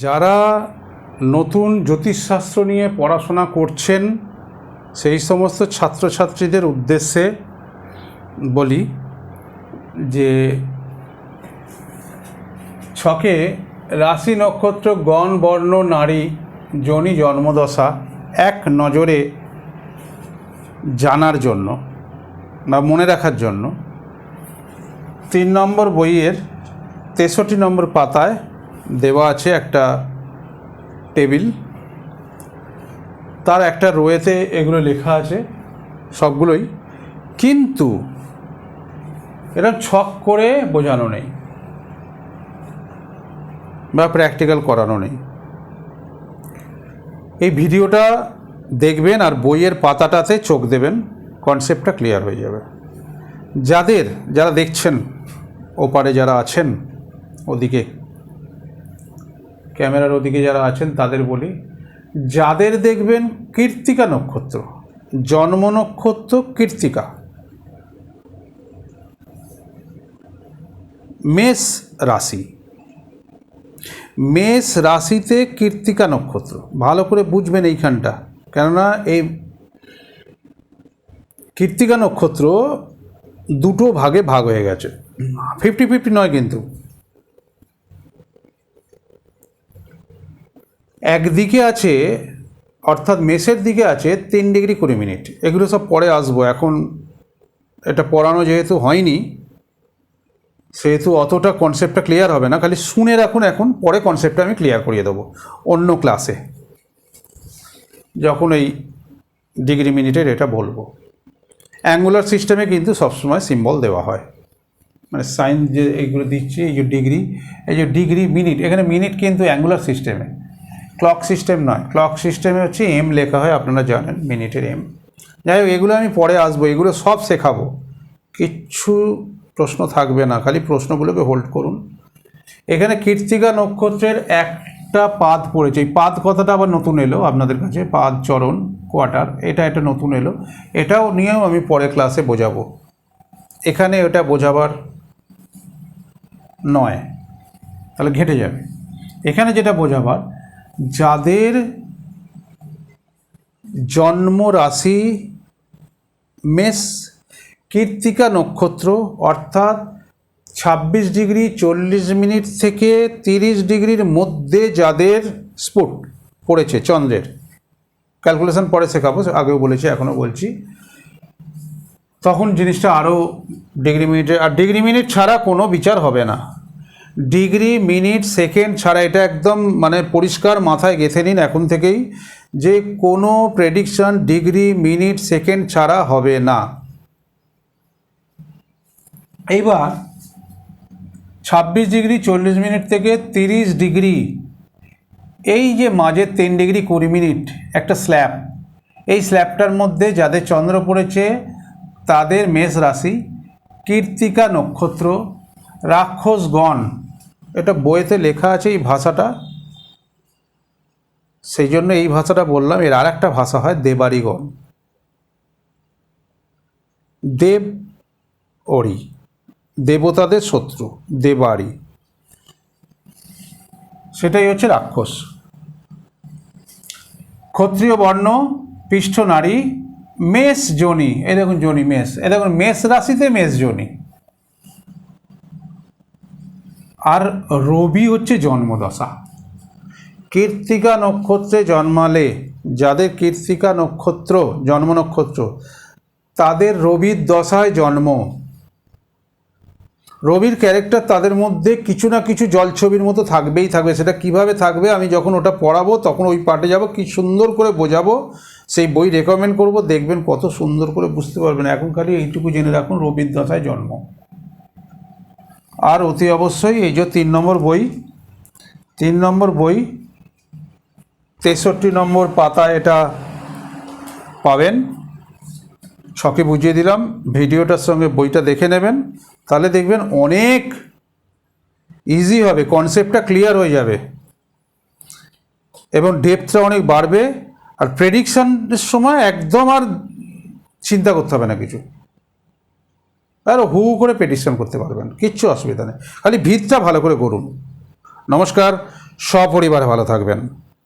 যারা নতুন জ্যোতিষশাস্ত্র নিয়ে পড়াশোনা করছেন সেই সমস্ত ছাত্রছাত্রীদের উদ্দেশ্যে বলি যে ছকে রাশি নক্ষত্র গণ বর্ণ নারী যোনি জন্মদশা এক নজরে জানার জন্য বা মনে রাখার জন্য 3 নম্বর বইয়ের 63 নম্বর পাতায় দেওয়া আছে একটা টেবিল, তার একটা রোয়েতে এগুলো লেখা আছে সবগুলোই, কিন্তু এরকম ছক করে বোঝানো নেই বা প্র্যাকটিক্যাল করানো নেই। এই ভিডিওটা দেখবেন আর বইয়ের পাতাটাতে চোখ দেবেন, কনসেপ্টটা ক্লিয়ার হয়ে যাবে। যারা দেখছেন ওপারে যারা আছেন, ওদিকে ক্যামেরার ওদিকে যারা আছেন তাদের বলি, যাদের দেখবেন কৃত্তিকা নক্ষত্র, জন্ম নক্ষত্র কৃত্তিকা, মেষ রাশি, মেষ রাশিতে কৃত্তিকা নক্ষত্র, ভালো করে বুঝবেন এইখানটা, কেননা এই কৃত্তিকা নক্ষত্র দুটো ভাগে ভাগ হয়ে গেছে, 50-50 নয় কিন্তু। একদিকে আছে, অর্থাৎ মেষের দিকে আছে 3 ডিগ্রি 20 মিনিট। এগুলো সব পরে আসবো, এখন এটা পড়ানো যেহেতু হয়নি সেহেতু অতটা কনসেপ্টটা ক্লিয়ার হবে না, খালি শুনে রাখুন। এখন পরে কনসেপ্টটা আমি ক্লিয়ার করিয়ে দেবো অন্য ক্লাসে, যখন এই ডিগ্রি মিনিটের এটা বলবো। অ্যাঙ্গুলার সিস্টেমে কিন্তু সবসময় সিম্বল দেওয়া হয়, মানে সাইন যে এইগুলো দিচ্ছি, এই যে ডিগ্রি মিনিট, এখানে মিনিট কিন্তু অ্যাঙ্গুলার সিস্টেমে, ক্লক সিস্টেম নয়। ক্লক সিস্টেমে হচ্ছে এম লেখা হয়, আপনারা জানেন মিনিটের এম। যাই হোক, এগুলো আমি পরে আসবো, এগুলো সব শেখাবো, কিচ্ছু প্রশ্ন থাকবে না, খালি প্রশ্নগুলোকে হোল্ড করুন। এখানে কৃত্তিকা নক্ষত্রের একটা পাদ পড়েছে, এই পাদ কথাটা আবার নতুন এলো আপনাদের কাছে, পাদ, চরণ, কোয়ার্টার, এটা নতুন এলো, এটাও নিয়েও আমি পরে ক্লাসে বোঝাবো। এখানে এটা বোঝাবার নয়, তাহলে ঘেটে যাবে। এখানে যেটা বোঝাবার, যাদের জন্ম রাশি মেষ কৃত্তিকা নক্ষত্র, অর্থাৎ 26 ডিগ্রি 40 মিনিট থেকে 30 ডিগ্রির মধ্যে যাদের স্পট পড়েছে চন্দ্রের, ক্যালকুলেশন পরে শেখাবো, আগেও বলেছি এখনও বলছি, তখন জিনিসটা আরও ডিগ্রি মিনিটে, আর ডিগ্রি মিনিট ছাড়া কোনো বিচার হবে না। ডিগ্রি মিনিট সেকেন্ড ছাড়া, এটা একদম মানে পরিষ্কার মাথায় গেঁথে নিন এখন থেকেই, যে কোনো প্রেডিকশন ডিগ্রি মিনিট সেকেন্ড ছাড়া হবে না। এইবার 26 ডিগ্রি 40 মিনিট থেকে 30 ডিগ্রি, এই যে মাঝের 3 ডিগ্রি 20 মিনিট একটা স্ল্যাব, এই স্ল্যাবটার মধ্যে যাদের চন্দ্র পড়েছে তাদের মেষ রাশি, কৃত্তিকা নক্ষত্র, রাক্ষসগণ, এটা বইতে লেখা আছে এই ভাষাটা, সেই জন্য এই ভাষাটা বললাম। এর আর একটা ভাষা হয় দেবাড়িগণ, দেব অরি, দেবতাদের শত্রু, দেবাড়ি, সেটাই হচ্ছে রাক্ষস। ক্ষত্রিয় বর্ণ, পৃষ্ঠ নারী, মেষ যোনি, এই দেখুন যোনি মেষ, এই দেখুন মেষ রাশিতে মেষ যোনি। আর রবি হচ্ছে জন্মদশা। কৃত্তিকা নক্ষত্রে জন্মালে, যাদের কৃত্তিকা নক্ষত্র জন্ম নক্ষত্র, তাদের রবির দশায় জন্ম। রবির ক্যারেক্টার তাদের মধ্যে কিছু না কিছু জলছবির মতো থাকবেই থাকবে। সেটা কিভাবে থাকবে আমি যখন ওটা পড়াবো তখন ওই পার্টে যাব, কি সুন্দর করে বোঝাবো, সেই বই রেকমেন্ড করব, দেখবেন কত সুন্দর করে বুঝতে পারবেন। এখন খালি এইটুকু জেনে রাখুন, রবির দশায় জন্ম। আর অতি অবশ্যই এই যে 3 নম্বর বই 63 নম্বর পাতায় এটা পাবেন, ছকে বুঝিয়ে দিলাম, ভিডিওটার সঙ্গে বইটা দেখে নেবেন, তাহলে দেখবেন অনেক ইজি হবে, কনসেপ্টটা ক্লিয়ার হয়ে যাবে এবং ডেপথটা অনেক বাড়বে। আর প্রেডিকশনের সময় একদম আর চিন্তা করতে হবে না কিছু, আর হু করে প্রেডিকশন করতে পারবেন, কিচ্ছু অসুবিধা নেই, খালি ভিতটা ভালো করে করুন। নমস্কার, সপরিবারে ভালো থাকবেন।